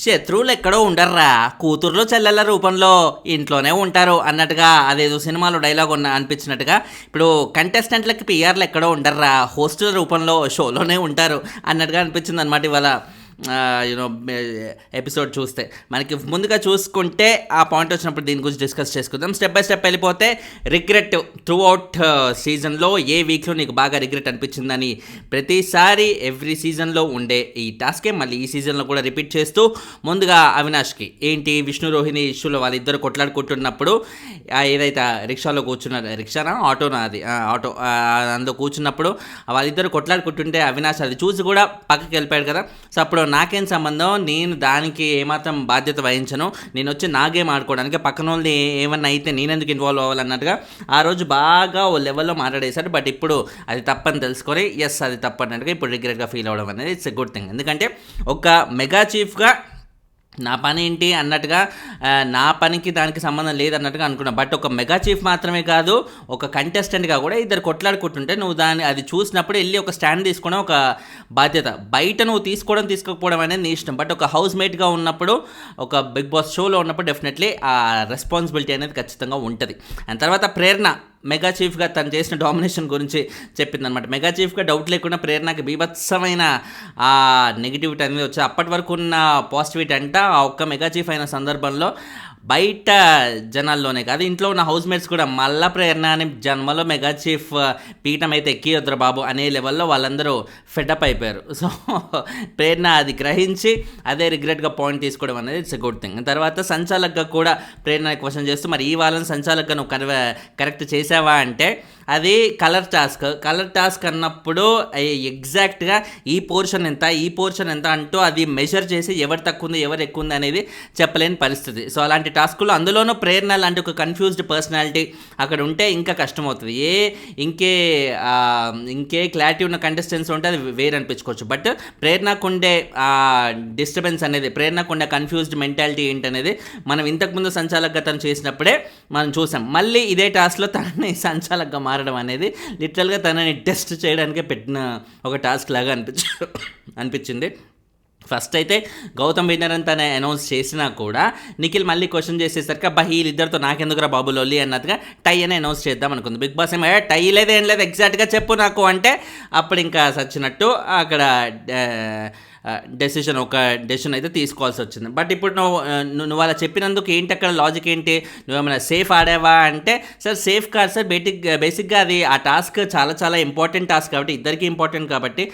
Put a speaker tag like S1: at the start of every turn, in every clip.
S1: శత్రువులు ఎక్కడో ఉండర్రా, కూతుర్లు చెల్లెళ్ళ రూపంలో ఇంట్లోనే ఉంటారు అన్నట్టుగా అదేదో సినిమాలో డైలాగ్ అనిపించినట్టుగా ఇప్పుడు కంటెస్టెంట్లకి పిఆర్లు ఎక్కడో ఉండర్రా, హోస్టుల రూపంలో షోలోనే ఉంటారు అన్నట్టుగా అనిపించింది అనమాట ఇవాళ. యూనో ఎపిసోడ్ చూస్తే మనకి ముందుగా చూసుకుంటే ఆ పాయింట్ వచ్చినప్పుడు దీని గురించి డిస్కస్ చేసుకుందాం. స్టెప్ బై స్టెప్ వెళ్ళిపోతే రిగ్రెట్ త్రూ అవుట్ సీజన్లో ఏ వీక్లో నీకు బాగా రిగ్రెట్ అనిపించిందని ప్రతిసారి ఎవ్రీ సీజన్లో ఉండే ఈ టాస్కే మళ్ళీ ఈ సీజన్లో కూడా రిపీట్ చేస్తూ ముందుగా అవినాష్కి ఏంటి విష్ణు రోహిణి ఇష్యూలో వాళ్ళిద్దరు కొట్లాడుకుంటున్నప్పుడు ఏదైతే రిక్షాలో కూర్చున్నారు, రిక్షానా ఆటోనా, అది ఆటో, అందులో కూర్చున్నప్పుడు వాళ్ళిద్దరు కొట్లాడుకుంటుంటే అవినాష్ అది చూసి కూడా పక్కకి వెళ్ళిపోయాడు కదా. సో అప్పుడు నాకేం సంబంధం, నేను దానికి ఏమాత్రం బాధ్యత వహించను, నేను వచ్చి నా గేమ్ ఆడుకోవడానికి, పక్కన వాళ్ళని ఏమన్నా అయితే నేనెందుకు ఇన్వాల్వ్ అవ్వాలన్నట్టుగా ఆ రోజు బాగా ఓ లెవెల్లో మాట్లాడేశారు. బట్ ఇప్పుడు అది తప్పని తెలుసుకొని ఎస్ అది తప్పన్నట్టుగా ఇప్పుడు రిగ్రెట్గా ఫీల్ అవ్వడం అనేది ఇట్స్ ఎ గుడ్ థింగ్. ఎందుకంటే ఒక మెగా చీఫ్గా నా పని ఏంటి అన్నట్టుగా, నా పనికి దానికి సంబంధం లేదన్నట్టుగా అనుకున్నా. బట్ ఒక మెగా చీఫ్ మాత్రమే కాదు, ఒక కంటెస్టెంట్గా కూడా ఇద్దరు కొట్లాడుకుంటుంటే నువ్వు అది చూసినప్పుడు వెళ్ళి ఒక స్టాండ్ తీసుకోవడం ఒక బాధ్యత. బయట నువ్వు తీసుకోకపోవడం అనేది నీ ఇష్టం. బట్ ఒక హౌస్ మేట్గా ఉన్నప్పుడు, ఒక బిగ్ బాస్ షోలో ఉన్నప్పుడు డెఫినెట్లీ ఆ రెస్పాన్సిబిలిటీ అనేది ఖచ్చితంగా ఉంటుంది. అండ్ తర్వాత ప్రేరణ మెగా చీఫ్గా తను చేసిన డామినేషన్ గురించి చెప్పిందనమాట. మెగా చీఫ్గా డౌట్ లేకుండా ప్రేరణకి బీభత్సమైన ఆ నెగిటివిటీ అనేది వచ్చి అప్పటి వరకు ఉన్న పాజిటివిటీ అంట ఆ ఒక్క మెగా చీఫ్ అయిన సందర్భంలో బయట జనాల్లోనే కాదు, ఇంట్లో ఉన్న హౌస్ మేట్స్ కూడా మళ్ళా ప్రేరణ అని జన్మలో మెగా చీఫ్ పీఠం అయితే ఎక్కియొద్దురా బాబు అనే లెవెల్లో వాళ్ళందరూ ఫెడప్ అయిపోయారు. సో ప్రేరణ అది గ్రహించి అదే రిగ్రెట్గా పాయింట్ తీసుకోవడం అనేది ఇట్స్ ఎ గుడ్ థింగ్. తర్వాత సంచాలక్గా కూడా ప్రేరణ క్వశ్చన్ చేస్తూ మరి ఈ వాళ్ళని సంచాలక్గా నువ్వు కరెక్ట్ చేసావా అంటే అది కలర్ టాస్క్ అన్నప్పుడు ఎగ్జాక్ట్గా ఈ పోర్షన్ ఎంత అంటూ అది మెజర్ చేసి ఎవరు తక్కువ ఉంది ఎవరు ఎక్కువ ఉంది అనేది చెప్పలేని పరిస్థితి. సో అలాంటి టాస్కులు, అందులోనూ ప్రేరణ లాంటి ఒక కన్ఫ్యూజ్డ్ పర్సనాలిటీ అక్కడ ఉంటే ఇంకా కష్టమవుతుంది. ఇంకే క్లారిటీ ఉన్న కంటెస్టెంట్స్ ఉంటే అది వేరే అనిపించుకోవచ్చు. బట్ ప్రేరణకు ఉండే డిస్టర్బెన్స్ అనేది, ప్రేరణకు ఉండే కన్ఫ్యూజ్డ్ మెంటాలిటీ ఏంటనేది మనం ఇంతకుముందు సంచాలకగా తను చేసినప్పుడే మనం చూసాం. మళ్ళీ ఇదే టాస్క్లో తనని సంచాలకగా మారడం అనేది లిటరల్గా తనని టెస్ట్ చేయడానికే పెట్టిన ఒక టాస్క్ లాగా అనిపించింది. ఫస్ట్ అయితే గౌతమ్ విన్నర్ అని తను అనౌన్స్ చేసినా కూడా నిఖిల్ మళ్ళీ క్వశ్చన్ చేసేసరికి అబ్బా వీళ్ళిద్దరితో నాకెందుకురా బాబు లొల్లి అన్నట్టుగా టై అని అనౌన్స్ చేద్దాం అనుకుంది. బిగ్ బాస్ ఏమో టై లేదేం లేదు ఎగ్జాక్ట్గా చెప్పు నాకు అంటే అప్పుడు ఇంకా సచ్చినట్టు అక్కడ డెసిషన్ అయితే తీసుకోవాల్సి వచ్చింది. బట్ ఇప్పుడు నువ్వు అలా చెప్పినందుకు ఏంటి అక్కడ లాజిక్ ఏంటి, నువ్వేమైనా సేఫ్ ఆడావా అంటే సార్ సేఫ్ కాదు సార్, బేసిక్గా అది ఆ టాస్క్ చాలా చాలా ఇంపార్టెంట్ టాస్క్ కాబట్టి ఇద్దరికి ఇంపార్టెంట్ కాబట్టి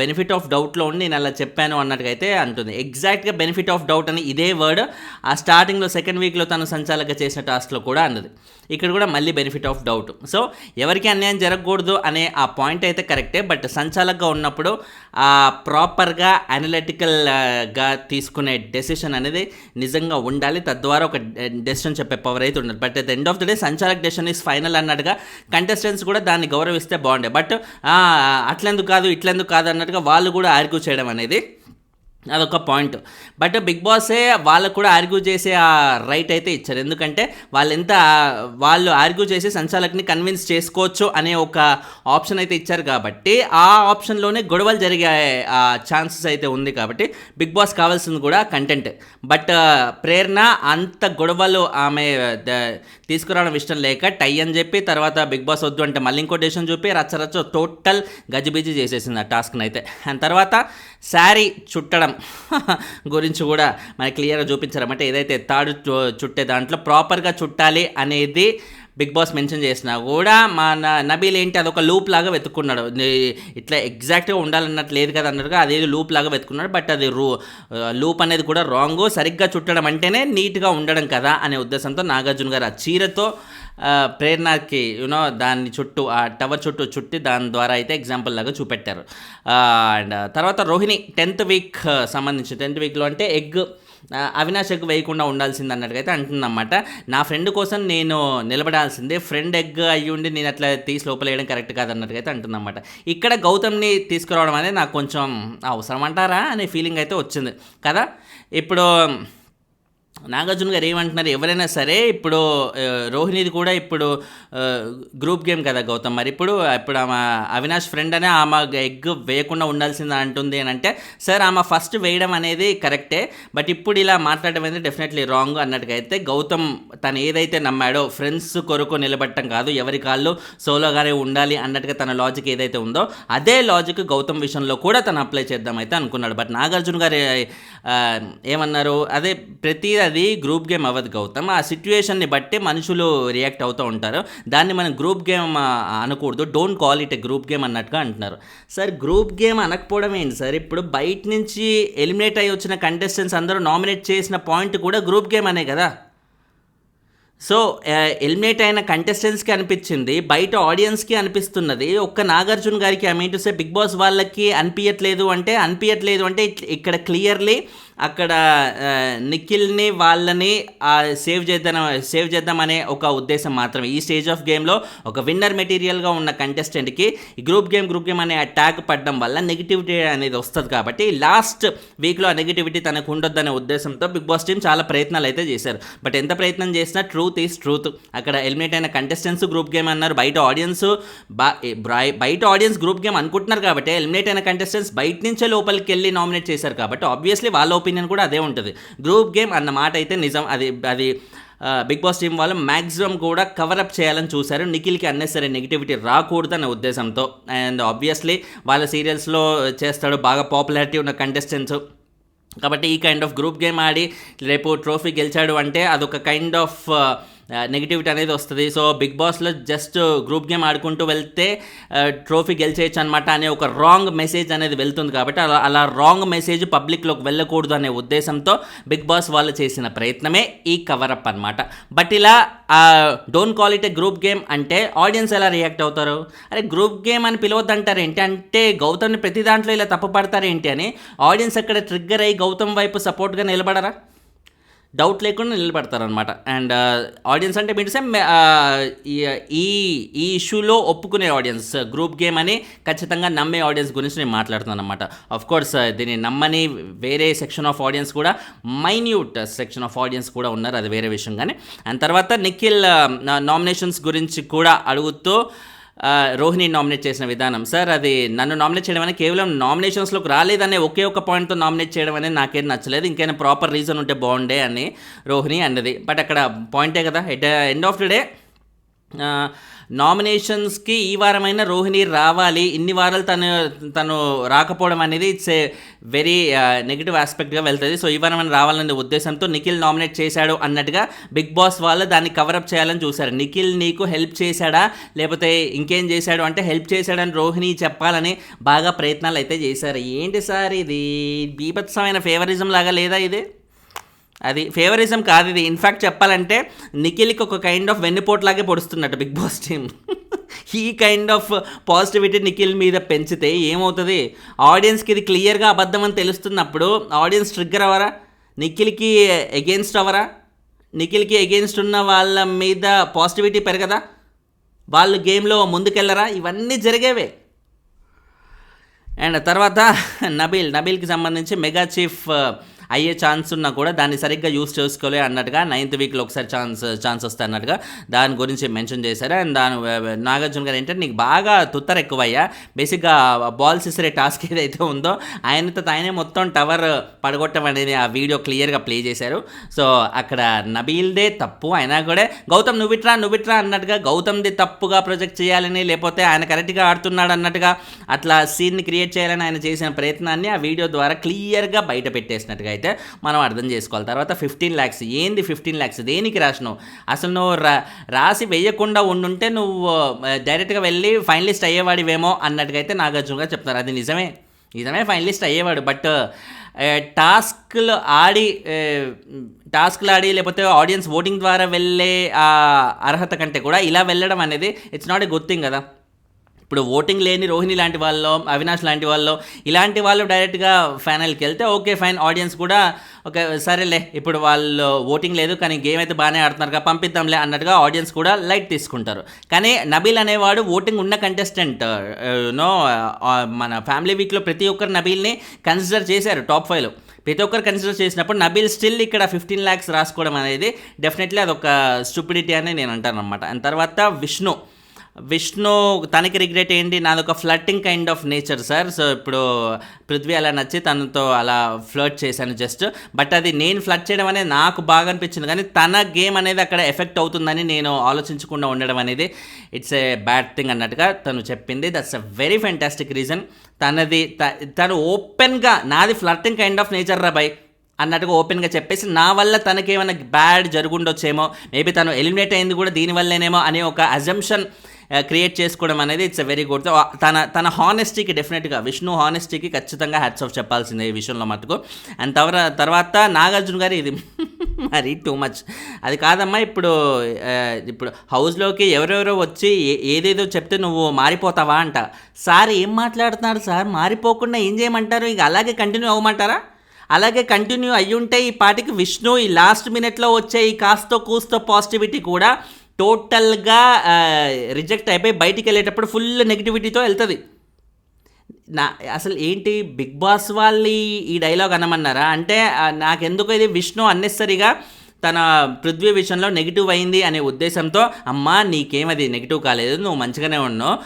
S1: బెనిఫిట్ ఆఫ్ డౌట్లో ఉండి నేను అలా చెప్పాను అన్నట్టుగా అయితే అంటుంది. ఎగ్జాక్ట్గా బెనిఫిట్ ఆఫ్ డౌట్ అని ఇదే వర్డ్ ఆ స్టార్టింగ్లో సెకండ్ వీక్లో తను సంచాలకగా చేసిన టాస్క్లో కూడా అన్నది. ఇక్కడ కూడా మళ్ళీ బెనిఫిట్ ఆఫ్ డౌట్. సో ఎవరికి అన్యాయం జరగకూడదు అనే ఆ పాయింట్ అయితే కరెక్టే. బట్ సంచాలకగా ఉన్నప్పుడు ప్రాపర్గా అనలిటికల్గా తీసుకునే డెసిషన్ అనేది నిజంగా ఉండాలి. తద్వారా ఒక డెసిషన్ చెప్పే పవర్ అయితే ఉండాలి. But at the end of the day సంచాలక్ డెసిషన్ ఈజ్ ఫైనల్ అన్నట్టుగా కంటెస్టెంట్స్ కూడా దాన్ని గౌరవిస్తే బాగుండే. బట్ అట్లెందుకు కాదు ఇట్లెందుకు కాదు అన్నట్టుగా వాళ్ళు కూడా ఆర్గ్యూ చేయడం అనేది అదొక పాయింట్. బట్ బిగ్ బాసే వాళ్ళకు కూడా ఆర్గ్యూ చేసే ఆ రైట్ అయితే ఇచ్చారు. ఎందుకంటే వాళ్ళు ఆర్గ్యూ చేసి సంచాలకుని కన్విన్స్ చేసుకోవచ్చు అనే ఒక ఆప్షన్ అయితే ఇచ్చారు కాబట్టి ఆ ఆప్షన్లోనే గొడవలు జరిగే ఛాన్సెస్ అయితే ఉంది. కాబట్టి బిగ్ బాస్ కావాల్సింది కూడా కంటెంట్. బట్ ప్రేరణ అంత గొడవలు ఆమె తీసుకురావడం ఇష్టం లేక టై అని చెప్పి తర్వాత బిగ్ బాస్ వద్దు అంటే మళ్ళీ ఇంకో డెసిషన్ చూపి రచ్చ టోటల్ గజిబిజి చేసేసింది ఆ టాస్క్ని అయితే. అండ్ తర్వాత శారీ చుట్టడం గురించి కూడా మనకి క్లియర్గా చూపించారన్నమాట. ఏదైతే తాడు చుట్టే దాంట్లో ప్రాపర్గా చుట్టాలి అనేది బిగ్ బాస్ మెన్షన్ చేసినా కూడా మన నబీల్ ఏంటి అదొక లూప్ లాగా వెతుక్కున్నాడు. ఇట్లా ఎగ్జాక్ట్గా ఉండాలన్నట్టు లేదు కదా అన్నట్టుగా అదేది లూప్ లాగా వెతుకున్నాడు. బట్ అది లూప్ అనేది కూడా రాంగ్. సరిగ్గా చుట్టడం అంటేనే నీట్గా ఉండడం కదా అనే ఉద్దేశంతో నాగార్జున గారు ఆ చీరతో ప్రేరణకి దాన్ని చుట్టూ ఆ టవర్ చుట్టూ చుట్టి దాని ద్వారా అయితే ఎగ్జాంపుల్ లాగా చూపెట్టారు. అండ్ తర్వాత రోహిణి 10th వీక్ సంబంధించి 10th వీక్లో అంటే అవినాష్ ఎగ్ వేయకుండా ఉండాల్సింది అన్నట్టుగా అయితే అంటుందన్నమాట. నా ఫ్రెండ్ కోసం నేను నిలబడాల్సిందే, ఫ్రెండ్ ఎగ్ అయ్యుండి నేను అట్లా తీసి లోపలేయడం కరెక్ట్ కాదన్నట్టుగా అయితే అంటుందన్నమాట. ఇక్కడ గౌతమ్ని తీసుకురావడం అనేది నాకు కొంచెం అవసరం అంటారా అనే ఫీలింగ్ అయితే వచ్చింది కదా. ఇప్పుడు నాగార్జున గారు ఏమంటున్నారు, ఎవరైనా సరే ఇప్పుడు రోహిణిది కూడా ఇప్పుడు గ్రూప్ గేమ్ కదా గౌతమ్, మరి ఇప్పుడు ఆమె అవినాష్ ఫ్రెండ్ అనే ఆమె ఎగ్ వేయకుండా ఉండాల్సింది అంటుంది అని అంటే, సార్ ఆమె ఫస్ట్ వేయడం అనేది కరెక్టే, బట్ ఇప్పుడు ఇలా మాట్లాడడం అనేది డెఫినెట్లీ రాంగ్ అన్నట్టుగా అయితే గౌతమ్ తను ఏదైతే నమ్మాడో ఫ్రెండ్స్ కొరకు నిలబట్టం కాదు, ఎవరి కాళ్ళు సోలోగానే ఉండాలి అన్నట్టుగా తన లాజిక్ ఏదైతే ఉందో అదే లాజిక్ గౌతమ్ విషయంలో కూడా తను అప్లై చేద్దాం అయితే అనుకున్నాడు. బట్ నాగార్జున గారు ఏమన్నారు, అదే ప్రతి అది గ్రూప్ గేమ్ అవ్వదు గౌతమ్, ఆ సిచ్యువేషన్ని బట్టి మనుషులు రియాక్ట్ అవుతూ ఉంటారు, దాన్ని మనం గ్రూప్ గేమ్ అనకూడదు, don't call it a group game అన్నట్టుగా అంటున్నారు. సార్ గ్రూప్ గేమ్ అనకపోవడం ఏంటి సార్, ఇప్పుడు బయట నుంచి ఎలిమినేట్ అయ్యి వచ్చిన కంటెస్టెంట్స్ అందరూ నామినేట్ చేసిన పాయింట్ కూడా గ్రూప్ గేమ్ అనే కదా. సో ఎలిమినేట్ అయిన కంటెస్టెంట్స్కి అనిపించింది, బయట ఆడియన్స్కి అనిపిస్తున్నది, ఒక్క నాగార్జున గారికి I mean to say Bigg Boss వాళ్ళకి అనిపించట్లేదు అంటే ఇక్కడ క్లియర్లీ అక్కడ నిఖిల్ని వాళ్ళని సేవ్ చేద్దామనే ఒక ఉద్దేశం మాత్రమే. ఈ స్టేజ్ ఆఫ్ గేమ్లో ఒక విన్నర్ మెటీరియల్గా ఉన్న కంటెస్టెంట్కి గ్రూప్ గేమ్ అనే అటాక్ పడడం వల్ల నెగిటివిటీ అనేది వస్తుంది, కాబట్టి లాస్ట్ వీక్లో ఆ నెగిటివిటీ తనకు ఉండొద్దనే ఉద్దేశంతో బిగ్ బాస్ టీం చాలా ప్రయత్నాలు అయితే చేశారు. బట్ ఎంత ప్రయత్నం చేసినా ట్రూత్ ఈజ్ ట్రూత్, అక్కడ ఎలిమినేట్ అయిన కంటెస్టెంట్స్ గ్రూప్ గేమ్ అన్నారు, బయట ఆడియన్స్ గ్రూప్ గేమ్ అనుకుంటున్నారు కాబట్టి ఎలిమినేట్ అయిన కంటెస్టెంట్స్ బయట నుంచే లోపలికి వెళ్ళి నామినేట్ చేశారు కాబట్టి ఆబ్వియస్లీ వాళ్ళ ఒపీనియన్ కూడా అదే ఉంటుంది. గ్రూప్ గేమ్ అన్న మాట అయితే నిజం, అది బిగ్ బాస్ టీం వాళ్ళు మ్యాక్సిమం కూడా కవరప్ చేయాలని చూశారు, నిఖిల్కి అన్నెసరీ నెగిటివిటీ రాకూడదు అనే ఉద్దేశంతో. అండ్ ఆబ్వియస్లీ వాళ్ళ సీరియల్స్లో చేస్తాడు, బాగా పాపులారిటీ ఉన్న కంటెస్టెంట్స్ కాబట్టి ఈ కైండ్ ఆఫ్ గ్రూప్ గేమ్ ఆడి రేపు ట్రోఫీ గెలిచాడు అంటే అదొక కైండ్ ఆఫ్ నెగిటివిటీ అనేది వస్తుంది. సో బిగ్ బాస్లో జస్ట్ గ్రూప్ గేమ్ ఆడుకుంటూ వెళ్తే ట్రోఫీ గెలిచేయచ్చు అనమాట అనే ఒక రాంగ్ మెసేజ్ అనేది వెళ్తుంది, కాబట్టి అలా రాంగ్ మెసేజ్ పబ్లిక్లోకి వెళ్ళకూడదు అనే ఉద్దేశంతో బిగ్ బాస్ వాళ్ళు చేసిన ప్రయత్నమే ఈ కవరప్ అనమాట. బట్ ఇలా don't call it A group game అంటే ఆడియన్స్ ఎలా రియాక్ట్ అవుతారు, అరే గ్రూప్ గేమ్ అని పిలవద్దంటారు ఏంటి అంటే గౌతమ్ని ప్రతి దాంట్లో ఇలా తప్పు పడతారేంటి అని ఆడియన్స్ అక్కడ ట్రిగ్గర్ అయ్యి గౌతమ్ వైపు సపోర్ట్గా నిలబడరా, డౌట్ లేకుండా నిలబడతారనమాట. అండ్ ఆడియన్స్ అంటే మీన్స్ ఈ ఇష్యూలో ఒప్పుకునే ఆడియన్స్, గ్రూప్ గేమ్ అని ఖచ్చితంగా నమ్మే ఆడియన్స్ గురించి నేను మాట్లాడుతున్నాను అనమాట. ఆఫ్కోర్స్ దీన్ని నమ్మని వేరే సెక్షన్ ఆఫ్ ఆడియన్స్ కూడా, మైన్యూట్ సెక్షన్ ఆఫ్ ఆడియన్స్ కూడా ఉన్నారు, అది వేరే విషయం. కానీ అండ్ తర్వాత నిఖిల్ నామినేషన్స్ గురించి కూడా అడుగుతూ రోహిణి నామినేట్ చేసిన విధానం, సార్ అది నన్ను నామినేట్ చేయడం అనేది కేవలం నామినేషన్స్లోకి రాలేదనే ఒకే ఒక పాయింట్తో నామినేట్ చేయడం అనేది నాకేం నచ్చలేదు, ఇంకైనా ప్రాపర్ రీజన్ ఉంటే బాగుండే అని రోహిణి అన్నది. బట్ అక్కడ పాయింటే కదా, at end of the day నామినేషన్స్కి ఈ వారమైన రోహిణి రావాలి, ఇన్ని వారాలు తను రాకపోవడం అనేది ఇట్స్ ఏ వెరీ నెగిటివ్ ఆస్పెక్ట్గా వెళ్తుంది. సో ఈ వారమైన రావాలనే ఉద్దేశంతో నిఖిల్ నామినేట్ చేశాడు అన్నట్టుగా బిగ్ బాస్ వాళ్ళు దాన్ని కవరప్ చేయాలని చూశారు. నిఖిల్ నీకు హెల్ప్ చేశాడా లేకపోతే ఇంకేం చేశాడు అంటే హెల్ప్ చేశాడని రోహిణి చెప్పాలని బాగా ప్రయత్నాలు అయితే చేశారు. ఏంటి సార్ ఇది బీభత్సమైన ఫేవరిజం లాగా లేదా, ఇది అది ఫేవరిజం కాదు, ఇది ఇన్ఫ్యాక్ట్ చెప్పాలంటే నిఖిల్కి ఒక కైండ్ ఆఫ్ వెన్నుపోట్లాగే పొడుస్తున్నట్టు బిగ్ బాస్ టీమ్. ఈ కైండ్ ఆఫ్ పాజిటివిటీ నిఖిల్ మీద పెంచితే ఏమవుతుంది, ఆడియన్స్కి ఇది క్లియర్గా అబద్ధం అని తెలుస్తున్నప్పుడు ఆడియన్స్ ట్రిగ్గర్ అవ్వరా, నిఖిల్కి ఎగెన్స్ట్ అవ్వరా, నిఖిల్కి ఎగెన్స్ట్ ఉన్న వాళ్ళ మీద పాజిటివిటీ పెరగదా, వాళ్ళు గేమ్లో ముందుకెళ్ళరా, ఇవన్నీ జరిగేవే. అండ్ తర్వాత నబీల్కి సంబంధించి మెగా చీఫ్ అయ్యే ఛాన్స్ ఉన్నా కూడా దాన్ని సరిగ్గా యూస్ చేసుకోలే అన్నట్టుగా 9th వీక్లో ఒకసారి ఛాన్స్ వస్తాయి అన్నట్టుగా దాని గురించి మెన్షన్ చేశారు. అండ్ నాగార్జున గారు ఏంటంటే నీకు బాగా తుత్తర ఎక్కువయ్యా, బేసిక్గా బాల్స్ ఇసరే టాస్క్ ఏదైతే ఉందో ఆయనే మొత్తం టవర్ పడగొట్టం అనేది ఆ వీడియో క్లియర్గా ప్లే చేశారు. సో అక్కడ నబీల్దే తప్పు అయినా కూడా గౌతమ్ నువ్విట్రా అన్నట్టుగా గౌతమ్ది తప్పుగా ప్రొజెక్ట్ చేయాలని లేకపోతే ఆయన కరెక్ట్గా ఆడుతున్నాడు అన్నట్టుగా అట్లా సీన్ని క్రియేట్ చేయాలని ఆయన చేసిన ప్రయత్నాన్ని ఆ వీడియో ద్వారా క్లియర్గా బయట పెట్టేసినట్టుగా అయితే మనం అర్థం చేసుకోవాలి. తర్వాత 15 lakhs ఏంది 15 lakhs దేనికి రాసినావు, అసలు నువ్వు రాసి వేయకుండా ఉండుంటే నువ్వు డైరెక్ట్గా వెళ్ళి ఫైనలిస్ట్ అయ్యేవాడివేమో అన్నట్టుగా అయితే నాగార్జున గారు చెప్తున్నారు. అది నిజమే ఫైనలిస్ట్ అయ్యేవాడు, బట్ టాస్క్లు ఆడి లేకపోతే ఆడియన్స్ ఓటింగ్ ద్వారా వెళ్ళే అర్హత కంటే కూడా ఇలా వెళ్ళడం అనేది it's not a good thing కదా. ఇప్పుడు ఓటింగ్ లేని రోహిణి లాంటి వాళ్ళు, అవినాష్ లాంటి వాళ్ళు, ఇలాంటి వాళ్ళు డైరెక్ట్గా ఫైనల్కి వెళ్తే ఓకే ఫైన్, ఆడియన్స్ కూడా ఓకే సరేలే ఇప్పుడు వాళ్ళు ఓటింగ్ లేదు కానీ గేమ్ అయితే బాగానే ఆడుతున్నారు పంపిద్దాంలే అన్నట్టుగా ఆడియన్స్ కూడా లైట్ తీసుకుంటారు. కానీ నబీల్ అనేవాడు ఓటింగ్ ఉన్న కంటెస్టెంట్, మన ఫ్యామిలీ వీక్లో ప్రతి ఒక్కరు నబీల్ని కన్సిడర్ చేశారు టాప్ 5లో. ప్రతి ఒక్కరు కన్సిడర్ చేసినప్పుడు నబీల్ స్టిల్ ఇక్కడ 15 lakhs రాసుకోవడం అనేది డెఫినెట్లీ అదొక స్టూపిడిటీ అని నేను అంటాను అనమాట. అండ్ తర్వాత విష్ణు తనకి రిగ్రెట్ ఏంటి, నాదొక flirting kind of nature sir. So ఇప్పుడు పృథ్వీ అలా నచ్చి తనతో అలా ఫ్లర్ట్ చేశాను జస్ట్. బట్ అది నేను ఫ్లర్ట్ చేయడం అనేది నాకు బాగా అనిపించింది, కానీ తన గేమ్ అనేది అక్కడ ఎఫెక్ట్ అవుతుందని నేను ఆలోచించకుండా ఉండడం అనేది ఇట్స్ ఏ బ్యాడ్ థింగ్ అన్నట్టుగా తను చెప్పింది. That's a very fantastic reason. తను ఓపెన్గా నాది ఫ్లర్టింగ్ కైండ్ ఆఫ్ నేచర్ రా బై అన్నట్టుగా ఓపెన్గా చెప్పేసి నా వల్ల తనకేమైనా బ్యాడ్ జరుగుండొచ్చేమో, మేబీ తను ఎలిమినేట్ అయింది కూడా దీనివల్లేనేమో అనే ఒక అజంప్షన్ క్రియేట్ చేసుకోవడం అనేది ఇట్స్ ఎ వెరీ గుడ్. తన హానెస్టీకి డెఫినెట్గా విష్ణు హానెస్టీకి ఖచ్చితంగా హ్యాట్స్ ఆఫ్ చెప్పాల్సిందే ఈ విషయంలో మటుకు. అండ్ తర్వాత నాగార్జున గారు ఇది మరి టూ మచ్. అది కాదమ్మా, ఇప్పుడు హౌస్లోకి ఎవరెవరో వచ్చి ఏదేదో చెప్తే నువ్వు మారిపోతావా అంట. సార్ ఏం మాట్లాడుతున్నారు సార్, మారిపోకుండా ఏం చేయమంటారు, ఇక అలాగే కంటిన్యూ అవ్వమంటారా? అలాగే కంటిన్యూ అయ్యుంటే ఈ పాటికి విష్ణు ఈ లాస్ట్ మినిట్లో వచ్చే ఈ కాస్తో కూస్తో పాజిటివిటీ కూడా టోటల్గా రిజెక్ట్ అయిపోయి బయటికి వెళ్ళేటప్పుడు ఫుల్ నెగిటివిటీతో వెళ్తుంది. అసలు ఏంటి బిగ్ బాస్ వాళ్ళు ఈ డైలాగ్ అనమన్నారా అంటే, నాకెందుకు ఇది విష్ణు అన్నెసరిగా తన పృథ్వీ విషయంలో నెగిటివ్ అయింది అనే ఉద్దేశంతో, అమ్మా నీకేమది నెగిటివ్ కాలేదు, నువ్వు మంచిగానే ఉన్నావు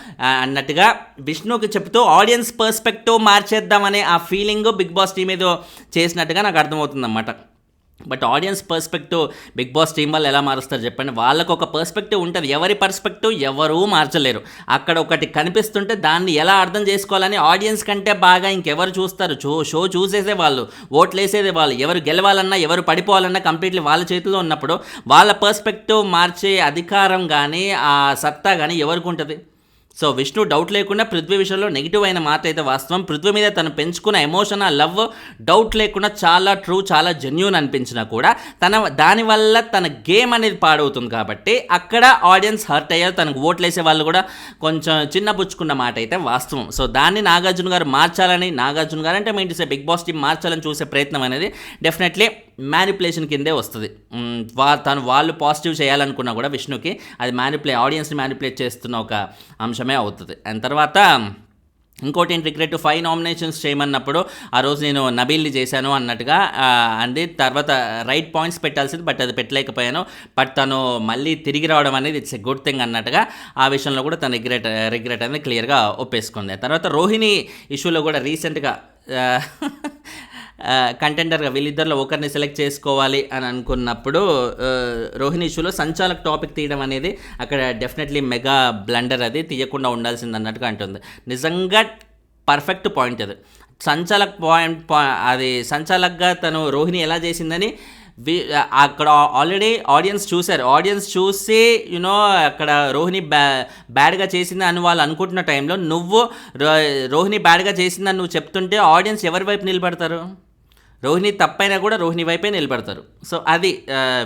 S1: అన్నట్టుగా విష్ణుకి చెప్తూ ఆడియన్స్ పర్స్పెక్టివ్ మార్చేద్దామనే ఆ ఫీలింగ్ బిగ్ బాస్ టీమ్ ఏదో చేసినట్టుగా నాకు అర్థమవుతుందన్నమాట. But audience perspective Bigg Boss team వాళ్ళు ఎలా మారుస్తారు చెప్పండి? వాళ్ళకు ఒక పర్స్పెక్టివ్ ఉంటుంది, ఎవరి పర్స్పెక్టివ్ ఎవరూ మార్చలేరు. అక్కడ ఒకటి కనిపిస్తుంటే దాన్ని ఎలా అర్థం చేసుకోవాలని ఆడియన్స్ కంటే బాగా ఇంకెవరు చూస్తారు? షో చూసేసే వాళ్ళు, ఓట్లు వేసేదే వాళ్ళు. ఎవరు గెలవాలన్నా ఎవరు పడిపోవాలన్నా కంప్లీట్లీ వాళ్ళ చేతిలో ఉన్నప్పుడు వాళ్ళ పర్స్పెక్టివ్ మార్చే అధికారం కానీ ఆ సత్తా కానీ ఎవరికి ఉంటుంది? సో విష్ణు డౌట్ లేకుండా పృథ్వీ విషయంలో నెగిటివ్ అయిన మాట అయితే వాస్తవం. పృథ్వీ మీద తను పెంచుకున్న ఎమోషన్, ఆ లవ్ డౌట్ లేకుండా చాలా ట్రూ, చాలా జెన్యూన్ అనిపించినా కూడా దానివల్ల తన గేమ్ అనేది పాడవుతుంది కాబట్టి అక్కడ ఆడియన్స్ హర్ట్ అయ్యారు. తనకు ఓట్లు వేసే వాళ్ళు కూడా కొంచెం చిన్నపుచ్చుకున్న మాట అయితే వాస్తవం. సో దాన్ని నాగార్జున గారు మార్చాలని, నాగార్జున గారు అంటే మెయిన్ బిగ్ బాస్ టీం మార్చాలని చూసే ప్రయత్నం అనేది డెఫినెట్లీ మ్యానిపులేషన్ కిందే వస్తుంది. వాళ్ళు పాజిటివ్ చేయాలనుకున్నా కూడా విష్ణుకి అది ఆడియన్స్ని మ్యానిపులేట్ చేస్తున్న ఒక అంశమే అవుతుంది. అండ్ తర్వాత ఇంకోటి ఏంటి, రిగ్రెట్ 5 నామినేషన్స్ చేయమన్నప్పుడు ఆ రోజు నేను నబీల్ని చేశాను అన్నట్టుగా అంది. తర్వాత రైట్ పాయింట్స్ పెట్టాల్సింది, బట్ అది పెట్టలేకపోయాను. బట్ తను మళ్ళీ తిరిగి రావడం అనేది ఇట్స్ ఎ గుడ్ థింగ్ అన్నట్టుగా ఆ విషయంలో కూడా తను రిగ్రెట్ అనేది క్లియర్గా ఒప్పేసుకుంది. తర్వాత రోహిణి ఇష్యూలో కూడా రీసెంట్గా కంటెండర్గా వీళ్ళిద్దరిలో ఒకరిని సెలెక్ట్ చేసుకోవాలి అని అనుకున్నప్పుడు రోహిణి ఇష్యూలో సంచాలక్ టాపిక్ తీయడం అనేది అక్కడ డెఫినెట్లీ మెగా బ్లండర్, అది తీయకుండా ఉండాల్సింది అన్నట్టుగా అంటుంది. నిజంగా పర్ఫెక్ట్ పాయింట్ అది. సంచాలక్గా తను రోహిణి ఎలా చేసిందని అక్కడ ఆల్రెడీ ఆడియన్స్ చూశారు. ఆడియన్స్ చూసి అక్కడ రోహిణి బ్యాడ్గా చేసింది అని వాళ్ళు అనుకుంటున్న టైంలో నువ్వు రోహిణి బ్యాడ్గా చేసిందని నువ్వు చెప్తుంటే ఆడియన్స్ ఎవరి వైపు నిలబడతారు? రోహిణి తప్పైనా కూడా రోహిణి వైపే నిలబడతారు. సో అది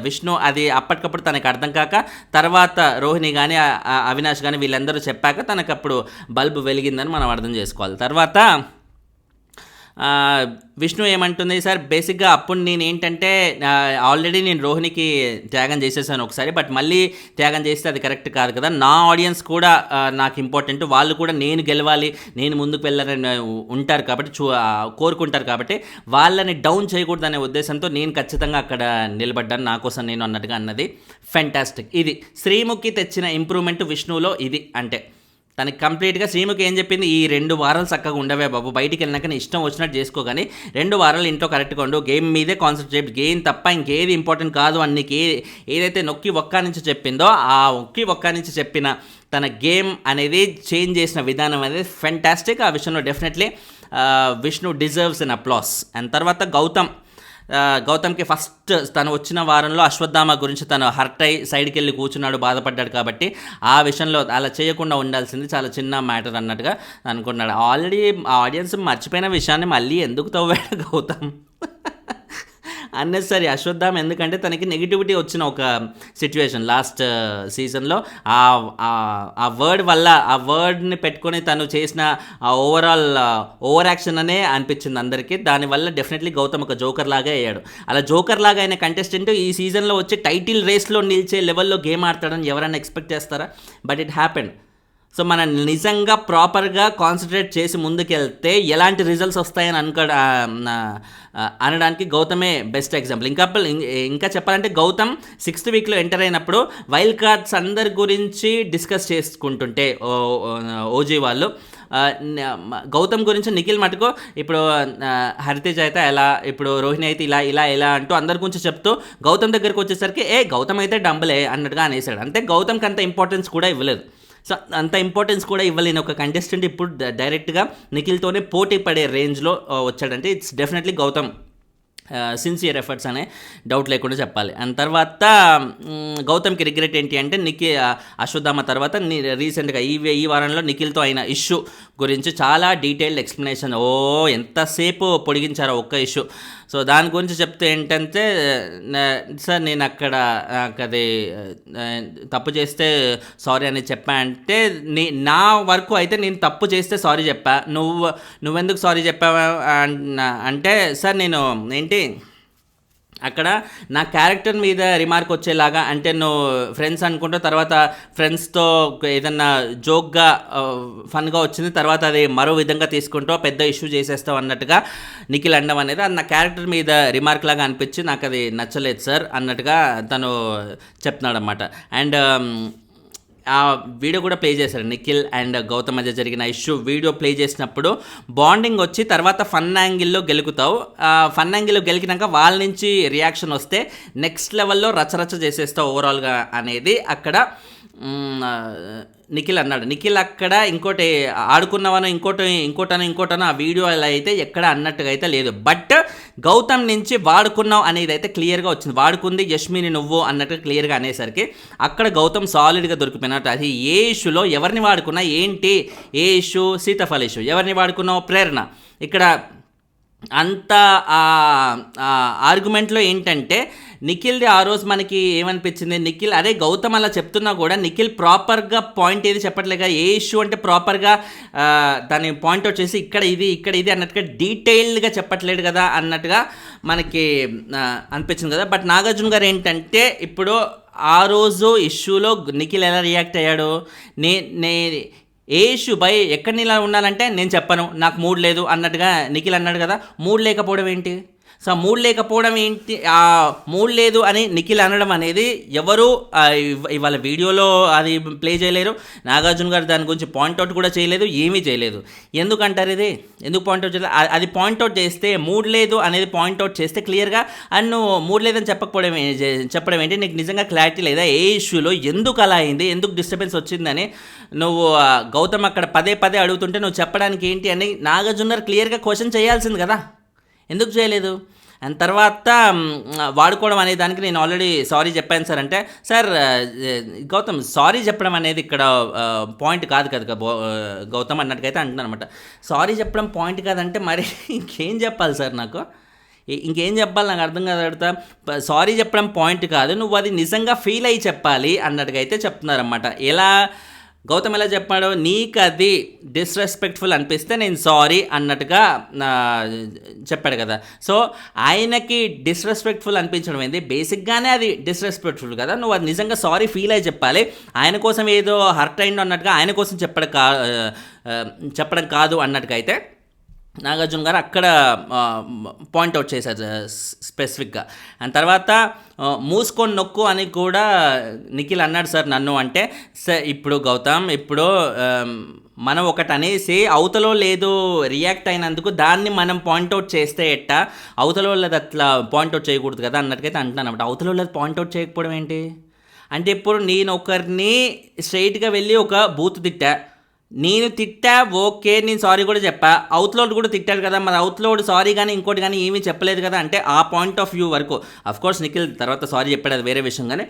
S1: విష్ణు అది అప్పటికప్పుడు తనకు అర్థం కాక తర్వాత రోహిణి కానీ అవినాష్ కానీ వీళ్ళందరూ చెప్పాక తనకు అప్పుడు బల్బు వెలిగిందని మనం అర్థం చేసుకోవాలి. తర్వాత విష్ణు ఏమంటుంది, సార్ బేసిక్గా అప్పుడు నేను ఏంటంటే ఆల్రెడీ నేను రోహిణికి త్యాగం చేసేసాను ఒకసారి, బట్ మళ్ళీ త్యాగం చేస్తే అది కరెక్ట్ కాదు కదా. నా ఆడియన్స్ కూడా నాకు ఇంపార్టెంట్, వాళ్ళు కూడా నేను గెలవాలి, నేను ముందుకు వెళ్ళాలని ఉంటారు కాబట్టి కోరుకుంటారు కాబట్టి వాళ్ళని డౌన్ చేయకూడదు అనే ఉద్దేశంతో నేను ఖచ్చితంగా అక్కడ నిలబడ్డాను, నా కోసం నేను అన్నట్టుగా అన్నది ఫెంటాస్టిక్. ఇది శ్రీముఖి తెచ్చిన ఇంప్రూవ్మెంట్ విష్ణువులో ఇది. అంటే తనకి కంప్లీట్గా శ్రీముఖి ఏం చెప్పింది, ఈ 2 వారాలు చక్కగా ఉండవే బాబు, బయటికి వెళ్ళినాక నీ ఇష్టం వచ్చినట్టు చేసుకో, కానీ 2 వారాలు ఇంట్లో కరెక్ట్గా ఉండు, గేమ్ మీదే కాన్సన్ట్రేట్, గేమ్ తప్ప ఇంకేది ఇంపార్టెంట్ కాదు అని నీకు ఏదైతే నొక్కి ఒక్క నుంచి చెప్పిందో ఆ ఒక్క నుంచి చెప్పిన తన గేమ్ అనేది చేంజ్ చేసిన విధానం అనేది ఫెంటాస్టిక్. ఆ విషయంలో definitely Vishnu deserves an applause. And తర్వాత గౌతమ్కి ఫస్ట్ తను వచ్చిన వారంలో అశ్వత్థామ గురించి తను హర్ట్ అయి సైడ్కి వెళ్ళి కూర్చున్నాడు, బాధపడ్డాడు కాబట్టి ఆ విషయంలో అలా చేయకుండా ఉండాల్సింది, చాలా చిన్న మ్యాటర్ అన్నట్టుగా అనుకున్నాడు. ఆల్రెడీ ఆడియన్స్ మర్చిపోయిన విషయాన్ని మళ్ళీ ఎందుకు తవ్వాడు గౌతమ్ అన్నెసరీ అశ్వత్థామ, ఎందుకంటే తనకి నెగిటివిటీ వచ్చిన ఒక సిచ్యువేషన్ లాస్ట్ సీజన్లో ఆ వర్డ్ వల్ల, ఆ వర్డ్ని పెట్టుకొని తను చేసిన ఆ ఓవర్ యాక్షన్ అనే అనిపించింది అందరికీ. దానివల్ల డెఫినెట్లీ గౌతమ్ ఒక జోకర్ లాగా అయ్యాడు. అలా జోకర్ లాగా అయిన కంటెస్టెంట్ ఈ సీజన్లో వచ్చి టైటిల్ రేస్లో నిలిచే లెవెల్లో గేమ్ ఆడతాడని ఎవరైనా ఎక్స్పెక్ట్ చేస్తారా? But it happened. సో మనం నిజంగా ప్రాపర్గా కాన్సన్ట్రేట్ చేసి ముందుకెళ్తే ఎలాంటి రిజల్ట్స్ వస్తాయని అనడానికి గౌతమే బెస్ట్ ఎగ్జాంపుల్. ఇంకా చెప్పాలంటే గౌతమ్ 6th వీక్లో ఎంటర్ అయినప్పుడు వైల్డ్ కార్డ్స్ అందరి గురించి డిస్కస్ చేసుకుంటుంటే ఓజీ వాళ్ళు గౌతమ్ గురించి నిఖిల్ మటుకు ఇప్పుడు హరితేజ్ అయితే ఎలా, ఇప్పుడు రోహిణి అయితే ఇలా అంటూ అందరి గురించి చెప్తూ గౌతమ్ దగ్గరికి వచ్చేసరికి గౌతమ్ అయితే డంబలే అన్నట్టుగా అనేసాడు. అంటే గౌతమ్కి అంత ఇంపార్టెన్స్ కూడా ఇవ్వలేదు. సో అంత ఇంపార్టెన్స్ కూడా ఇవ్వలేని ఒక కంటెస్టెంట్ ఇప్పుడు డైరెక్ట్గా నిఖిల్తోనే పోటీ పడే రేంజ్లో వచ్చాడంటే it's definitely Gautam sincere efforts అనే డౌట్ లేకుండా చెప్పాలి. అండ్ తర్వాత గౌతమ్కి రిగ్రెట్ ఏంటి అంటే అశ్వత్థామ తర్వాత రీసెంట్గా ఈ వారంలో నిఖిల్తో అయిన ఇష్యూ గురించి చాలా డీటెయిల్డ్ ఎక్స్ప్లెనేషన్. ఎంతసేపు పొడిగించారో ఒక్క ఇష్యూ. సో దాని గురించి చెప్తే ఏంటంటే, సార్ నేను అక్కడ అది తప్పు చేస్తే సారీ అని చెప్పా అంటే నా వరకు అయితే నేను తప్పు చేస్తే సారీ చెప్పా, నువ్వెందుకు సారీ చెప్పావా అంటే, సార్ నేను అక్కడ నా క్యారెక్టర్ మీద రిమార్క్ వచ్చేలాగా, అంటే నువ్వు ఫ్రెండ్స్ అనుకుంటా తర్వాత ఫ్రెండ్స్తో ఏదన్నా జోక్గా ఫన్గా వచ్చింది, తర్వాత అది మరో విధంగా తీసుకుంటూ పెద్ద ఇష్యూ చేసేస్తావు అన్నట్టుగా నిఖిల్ అనడం అనేది అది నా క్యారెక్టర్ మీద రిమార్క్ లాగా అనిపించి నాకు అది నచ్చలేదు సార్ అన్నట్టుగా తను చెప్తున్నాడు అన్నమాట. అండ్ ఆ వీడియో కూడా ప్లే చేశారు. నిఖిల్ అండ్ గౌతమ్ మధ్య జరిగిన ఇష్యూ వీడియో ప్లే చేసినప్పుడు బాండింగ్ వచ్చి తర్వాత ఫన్ యాంగిల్లో గెలుకుతావు, ఫన్ యాంగిల్లో గెలికినాక వాళ్ళ నుంచి రియాక్షన్ వస్తే నెక్స్ట్ లెవెల్లో రచరచ చేసేస్తావు ఓవరాల్గా అనేది అక్కడ నిఖిల్ అన్నాడు. నిఖిల్ అక్కడ ఇంకోటి ఆడుకున్నవనో ఇంకోటనో ఆ వీడియో అలా అయితే ఎక్కడ అన్నట్టుగా అయితే లేదు. బట్ గౌతమ్ నుంచి వాడుకున్నావు అనేది అయితే క్లియర్గా వచ్చింది. వాడుకుంది యష్మిని నువ్వు అన్నట్టుగా క్లియర్గా అనేసరికి అక్కడ గౌతమ్ సాలిడ్గా దొరికిపోయినట్టు. అది ఏ ఇష్యూలో ఎవరిని వాడుకున్నా ఏంటి, ఏ ఇష్యూ సీతాఫల్ ఇష్యూ, ఎవరిని వాడుకున్నావు ప్రేరణ. ఇక్కడ అంత ఆర్గ్యుమెంట్లో ఏంటంటే నిఖిల్ది ఆ రోజు మనకి ఏమనిపించింది, నిఖిల్ అరే గౌతమ్ అలా చెప్తున్నా కూడా నిఖిల్ ప్రాపర్గా పాయింట్ ఏది చెప్పట్లేగా, ఏ ఇష్యూ అంటే ప్రాపర్గా దాన్ని పాయింట్అవుట్ చేసి ఇక్కడ ఇది అన్నట్టుగా డీటెయిల్డ్గా చెప్పట్లేదు కదా అన్నట్టుగా మనకి అనిపించింది కదా. బట్ నాగార్జున గారు ఏంటంటే ఇప్పుడు ఆ రోజు ఇష్యూలో నిఖిల్ ఎలా రియాక్ట్ అయ్యాడు, ఏ ఇష్యూ బై ఎక్కడ ఇలా ఉండాలంటే నేను చెప్పను, నాకు మూడ్ లేదు అన్నట్టుగా నిఖిల్ అన్నాడు కదా. మూడ్ లేకపోవడం ఏంటి, సో మూడ్ లేకపోవడం ఏంటి, ఆ మూడ్ లేదు అని నిఖిల్ అనడం అనేది ఎవరు ఇవాళ వీడియోలో అది ప్లే చేయలేరు. నాగార్జున గారు దాని గురించి పాయింట్అవుట్ కూడా చేయలేదు, ఏమీ చేయలేదు. ఎందుకంటారు ఇది, ఎందుకు పాయింట్అవుట్ చేయలేదు? అది పాయింట్అవుట్ చేస్తే మూడ్ లేదు అనేది పాయింట్అవుట్ చేస్తే క్లియర్గా అండ్ నువ్వు మూడ్ లేదని చెప్పడం ఏంటి, నీకు నిజంగా క్లారిటీ లేదా, ఏ ఇష్యూలో ఎందుకు అలా అయింది, ఎందుకు డిస్టర్బెన్స్ వచ్చిందని నువ్వు గౌతమ్ అక్కడ పదే అడుగుతుంటే నువ్వు చెప్పడానికి ఏంటి అని నాగార్జున గారు క్లియర్గా క్వశ్చన్ చేయాల్సింది కదా, ఎందుకు చేయలేదు? అండ్ తర్వాత వాడుకోవడం అనే దానికి నేను ఆల్రెడీ సారీ చెప్పాను సార్ అంటే, సార్ గౌతమ్ సారీ చెప్పడం అనేది ఇక్కడ పాయింట్ కాదు కదా గౌతమ్ అన్నట్టుకైతే అంటున్నాను అనమాట. సారీ చెప్పడం పాయింట్ కాదంటే మరి ఇంకేం చెప్పాలి సార్, ఇంకేం చెప్పాలి నాకు అర్థం కాదు. అడుగుతా సారీ చెప్పడం పాయింట్ కాదు, నువ్వు అది నిజంగా ఫీల్ అయ్యి చెప్పాలి అన్నట్టుగా అయితే చెప్తున్నారన్నమాట. ఎలా గౌతమ్ ఎలా చెప్పాడు, నీకు అది డిస్రెస్పెక్ట్ఫుల్ అనిపిస్తే నేను సారీ అన్నట్టుగా చెప్పాడు కదా. సో ఆయనకి డిస్రెస్పెక్ట్ఫుల్ అనిపించడం ఏంది, బేసిక్గానే అది డిస్రెస్పెక్ట్ఫుల్ కదా, నువ్వు అది నిజంగా సారీ ఫీల్ అయ్యి చెప్పాలి. ఆయన కోసం ఏదో హర్ట్ అయిందో అన్నట్టుగా ఆయన కోసం చెప్పడం కాదు అన్నట్టుగా అయితే నాగార్జున గారు అక్కడ పాయింట్అవుట్ చేశారు స్పెసిఫిక్గా. అండ్ తర్వాత మూసుకొని నొక్కు అని కూడా నిఖిల్ అన్నాడు సార్ నన్ను అంటే, సార్ ఇప్పుడు గౌతమ్ ఇప్పుడు మనం ఒకటి అనేసి అవతలో లేదు రియాక్ట్ అయినందుకు దాన్ని మనం పాయింట్అవుట్ చేస్తే ఎట్టా, అవతలో లేదు అట్లా పాయింట్అవుట్ చేయకూడదు కదా అన్నట్టుకైతే అంటున్నాను అనమాట. అవతలో లేదు పాయింట్అవుట్ చేయకపోవడం ఏంటి అంటే, ఇప్పుడు నేను ఒకరిని స్ట్రైట్గా వెళ్ళి ఒక బూత్ నేను తిట్టా ఓకే, నేను సారీ కూడా చెప్పా, అవుట్లోడ్ కూడా తిట్టాడు కదా, మరి అవుట్లోడ్ సారీ కానీ ఇంకోటి కానీ ఏమీ చెప్పలేదు కదా అంటే ఆ పాయింట్ ఆఫ్ వ్యూ వరకు అఫ్కోర్స్ నిఖిల్ తర్వాత సారీ చెప్పాడు, అది వేరే విషయం. కానీ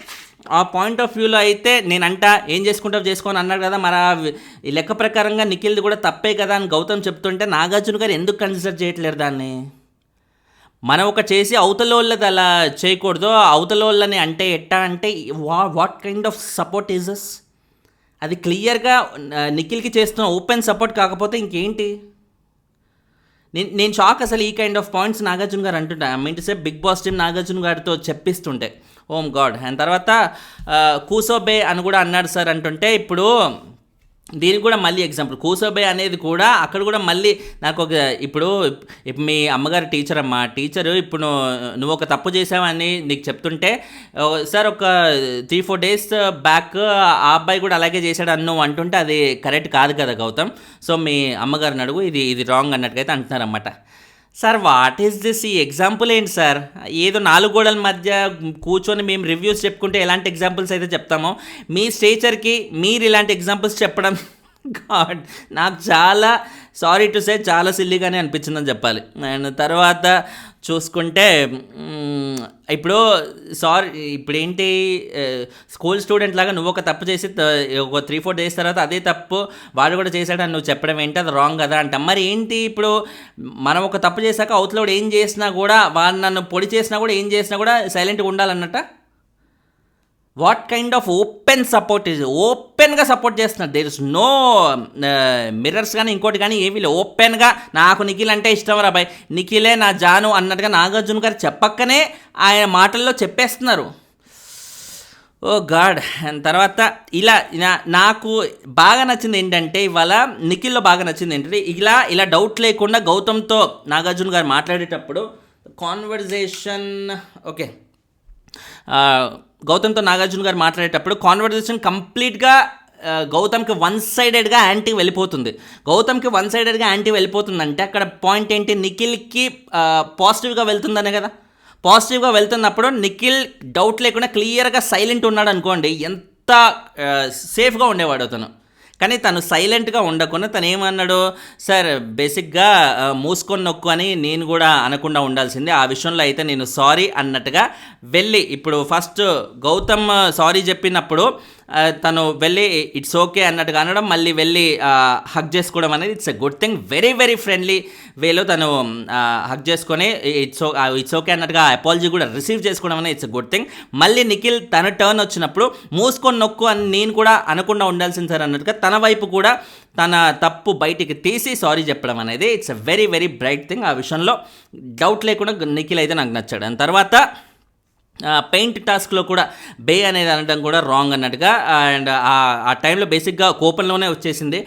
S1: ఆ పాయింట్ ఆఫ్ వ్యూలో అయితే నేనంట ఏం చేసుకుంటావు చేసుకొని అన్నాడు కదా, మరి ఈ లెక్క ప్రకారంగా నిఖిల్ది కూడా తప్పే కదా అని గౌతమ్ చెప్తుంటే నాగార్జున గారు ఎందుకు కన్సిడర్ చేయట్లేరు దాన్ని? మనం ఒక చేసి అవతలోళ్ళది అలా చేయకూడదు, అవతలోళ్ళని అంటే ఎట్టా అంటే what kind of support is this? అది క్లియర్గా నిఖిల్కి చేస్తున్న ఓపెన్ సపోర్ట్ కాకపోతే ఇంకేంటి? నేను షాక్ అసలు ఈ కైండ్ ఆఫ్ పాయింట్స్ నాగార్జున గారు అంటుంటా. మీన్సే బిగ్ బాస్ టీమ్ నాగార్జున గారితో చెప్పిస్తుంటే ఓమ్ గాడ్. అండ్ తర్వాత కూసోబే అని కూడా అన్నాడు సార్ అంటుంటే, ఇప్పుడు దీనికి కూడా మళ్ళీ ఎగ్జాంపుల్ కూసోబే అనేది కూడా అక్కడ కూడా మళ్ళీ నాకు ఒక ఇప్పుడు ఇప్పుడు మీ అమ్మగారు టీచర్ అమ్మా టీచరు ఇప్పుడు నువ్వు ఒక తప్పు చేసావని నీకు చెప్తుంటే సార్ ఒక 3-4 డేస్ బ్యాక్ ఆ అబ్బాయి కూడా అలాగే చేశాడు అని నువ్వు అంటుంటే అది కరెక్ట్ కాదు కదా గౌతమ్. సో మీ అమ్మగారిని అడుగు, ఇది రాంగ్ అన్నట్టుగైతే అంటున్నారన్నమాట. సార్ వాట్ ఈస్ దిస్, ఈ ఎగ్జాంపుల్ ఏంటి సార్? ఏదో 4 గోడల మధ్య కూర్చొని మేము రివ్యూస్ చెప్పుకుంటే ఎలాంటి ఎగ్జాంపుల్స్ అయితే చెప్తామో మీ స్టేచర్కి మీరు ఇలాంటి ఎగ్జాంపుల్స్ చెప్పడం గాడ్ నాకు చాలా సారీ టు సే చాలా సిల్లీగానే అనిపించిందని చెప్పాలి. అండ్ తర్వాత చూసుకుంటే ఇప్పుడు ఇప్పుడేంటి స్కూల్ స్టూడెంట్ లాగా నువ్వు ఒక తప్పు చేసి ఒక 3-4 డేస్ తర్వాత అదే తప్పు వాడు కూడా చేశాడని నువ్వు చెప్పడం ఏంటి, అది రాంగ్ కదా అంట. మరి ఏంటి ఇప్పుడు మనం ఒక తప్పు చేశాక అవతల ఏం చేసినా కూడా వాడు నన్ను పొడి చేసినా కూడా ఏం చేసినా కూడా సైలెంట్గా ఉండాలన్నట్ట? What kind of open support is? ఓపెన్గా సపోర్ట్ చేస్తున్నారు. దేర్ ఇస్ నో మిర్రర్స్ కానీ ఇంకోటి కానీ ఏమీ లేవు. ఓపెన్గా నాకు నిఖిల్ అంటే ఇష్టం రా బాయ్, నిఖిలే నా జాను అన్నట్టుగా నాగార్జున గారు చెప్పక్కనే ఆయన మాటల్లో చెప్పేస్తున్నారు. ఓ గాడ్. అండ్ తర్వాత నాకు బాగా నచ్చింది ఏంటంటే ఇవాళ నిఖిల్లో బాగా నచ్చింది ఏంటంటే ఇలా డౌట్ లేకుండా గౌతమ్తో నాగార్జున గారు మాట్లాడేటప్పుడు కాన్వర్జేషన్ ఓకే గౌతమ్తో నాగార్జున గారు మాట్లాడేటప్పుడు కాన్వర్జేషన్ కంప్లీట్గా గౌతమ్కి వన్ సైడెడ్గా యాంటీ వెళ్ళిపోతుంది. గౌతమ్కి వన్ సైడెడ్గా యాంటీ వెళ్ళిపోతుందంటే అక్కడ పాయింట్ ఏంటి, నిఖిల్కి పాజిటివ్గా వెళ్తుందనే కదా. పాజిటివ్గా వెళ్తున్నప్పుడు నిఖిల్ డౌట్ లేకుండా క్లియర్గా సైలెంట్ ఉన్నాడు అనుకోండి, ఎంత సేఫ్గా ఉండేవాడు అతను. కానీ తను సైలెంట్గా ఉండకుండా తను ఏమన్నాడు, సార్ బేసిక్గా మూసుకొని నొక్కు అని నేను కూడా అనకుండా ఉండాల్సిందే, ఆ విషయంలో అయితే నేను సారీ అన్నట్టుగా వెళ్ళి ఇప్పుడు ఫస్ట్ గౌతమ్ సారీ చెప్పినప్పుడు తను వెళ్ళి ఇట్స్ ఓకే అన్నట్టుగా అనడం, మళ్ళీ వెళ్ళి హగ్ చేసుకోవడం అనేది it's a good thing. Very very friendly వేలో తను హగ్ చేసుకొని ఇట్స్ ఓకే అన్నట్టుగా అపాలజీ కూడా రిసీవ్ చేసుకోవడం అనేది ఇట్స్ ఎ గుడ్ థింగ్. మళ్ళీ నిఖిల్ తన టర్న్ వచ్చినప్పుడు మూసుకొని నొక్కు అని నేను కూడా అనకుండా ఉండాల్సింది సార్ అన్నట్టుగా తన వైపు కూడా తన తప్పు బయటికి తీసి సారీ చెప్పడం అనేది it's a very very bright thing. ఆ విషయంలో డౌట్ లేకుండా నిఖిల్ అయితే నాకు నచ్చాడు. దాని తర్వాత పెయింట్ టాస్క్లో కూడా బే అనేది అనడం కూడా రాంగ్ అన్నట్టుగా. అండ్ ఆ టైంలో బేసిక్గా కోపంలోనే వచ్చేసింది,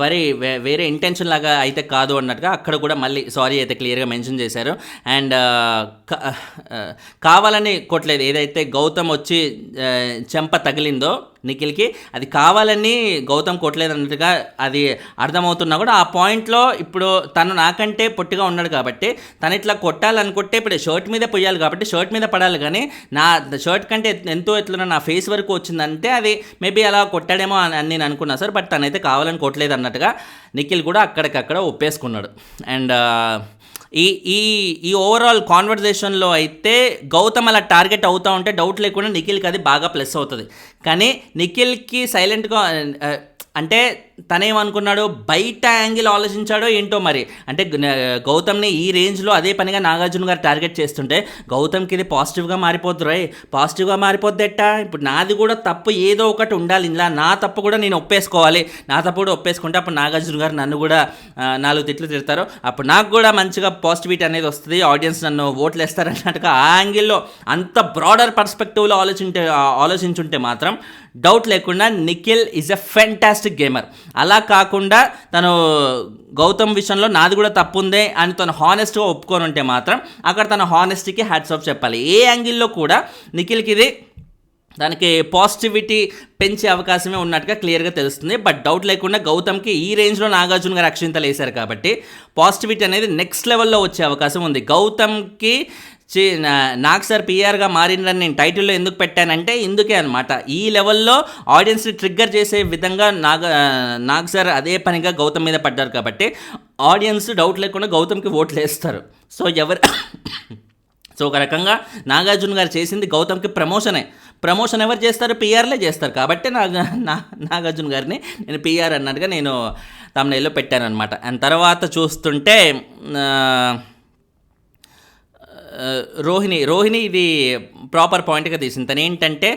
S1: మరి వేరే ఇంటెన్షన్ లాగా అయితే కాదు అన్నట్టుగా అక్కడ కూడా మళ్ళీ సారీ అయితే క్లియర్గా మెన్షన్ చేశారు. అండ్ కావాలని కొట్టలేదు, ఏదైతే గౌతమ్ వచ్చి చెంప తగిలిందో నిఖిల్కి అది కావాలని గౌతమ్ కొట్టలేదు అన్నట్టుగా అది అర్థమవుతున్నా కూడా ఆ పాయింట్లో ఇప్పుడు తను నాకంటే పొట్టిగా ఉన్నాడు కాబట్టి తను ఇట్లా కొట్టాలనుకుంటే ఇప్పుడు షర్ట్ మీద పొయ్యాలి కాబట్టి షర్ట్ మీద పడాలి, కానీ నా షర్ట్ కంటే ఎంతో ఎట్లా నా ఫేస్ వరకు వచ్చిందంటే అది మేబీ అలా కొట్టాడేమో అని నేను అనుకున్నా సార్. బట్ తనైతే కావాలని కొట్టలేదు అన్నట్టుగా నిఖిల్ కూడా అక్కడికక్కడ ఒప్పేసుకున్నాడు. అండ్ ఈ ఈ ఓవరాల్ కాన్వర్జేషన్లో అయితే గౌతమ్ అలా టార్గెట్ అవుతూ ఉంటే డౌట్ లేకుండా నిఖిల్కి అది బాగా ప్లస్ అవుతుంది. కానీ నిఖిల్కి సైలెంట్గా అంటే తనేమనుకున్నాడు, బయట యాంగిల్ ఆలోచించాడో ఏంటో మరి. అంటే గౌతమ్ని ఈ రేంజ్లో అదే పనిగా నాగార్జున గారు టార్గెట్ చేస్తుంటే గౌతమ్కి ఇది పాజిటివ్గా మారిపోద్దురా, పాజిటివ్గా మారిపోద్దెట్టా. ఇప్పుడు నాది కూడా తప్పు ఏదో ఒకటి ఉండాలి, ఇలా నా తప్పు కూడా నేను ఒప్పేసుకోవాలి, నా తప్పు కూడా ఒప్పేసుకుంటే అప్పుడు నాగార్జున గారు నన్ను కూడా 4 తిట్లు తిడతారు, అప్పుడు నాకు కూడా మంచిగా పాజిటివిటీ అనేది వస్తుంది, ఆడియన్స్ నన్ను ఓట్లు వేస్తారు అన్నట్టుగా ఆ యాంగిల్లో అంత బ్రాడర్ పర్స్పెక్టివ్లో ఆలోచించుంటే మాత్రం డౌట్ లేకుండా Nikhil is a fantastic gamer. అలా కాకుండా తను గౌతమ్ విషయంలో నాది కూడా తప్పు ఉందే అని తను హానెస్ట్గా ఒప్పుకొని ఉంటే మాత్రం అక్కడ తన హానెస్టీకి హ్యాట్స్ ఆఫ్ చెప్పాలి. ఏ యాంగిల్లో కూడా నిఖిల్కి ఇది దానికి పాజిటివిటీ పెంచే అవకాశమే ఉన్నట్టుగా క్లియర్గా తెలుస్తుంది. బట్ డౌట్ లేకుండా గౌతమ్కి ఈ రేంజ్లో నాగార్జున గారు అక్షింతలు వేశారు కాబట్టి పాజిటివిటీ అనేది నెక్స్ట్ లెవెల్లో వచ్చే అవకాశం ఉంది. గౌతమ్కి నాకు సార్ పిఆర్గా మారినని నేను టైటిల్లో ఎందుకు పెట్టానంటే ఇందుకే అనమాట. ఈ లెవెల్లో ఆడియన్స్ని ట్రిగ్గర్ చేసే విధంగా నాకు సార్ అదే పనిగా గౌతమ్ మీద పడ్డారు కాబట్టి ఆడియన్స్ డౌట్ లేకుండా గౌతమ్కి ఓట్లు వేస్తారు. సో ఒక రకంగా నాగార్జున గారు చేసింది గౌతమ్కి ప్రమోషన్ ఎవరు చేస్తారు, పిఆర్లే చేస్తారు కాబట్టి నాగార్జున గారిని నేను పిఆర్ అన్నట్టుగా నేను తమిళలో పెట్టాను అనమాట. అండ్ తర్వాత చూస్తుంటే రోహిణి ఇది ప్రాపర్ పాయింట్గా తీసింది. తను ఏంటంటే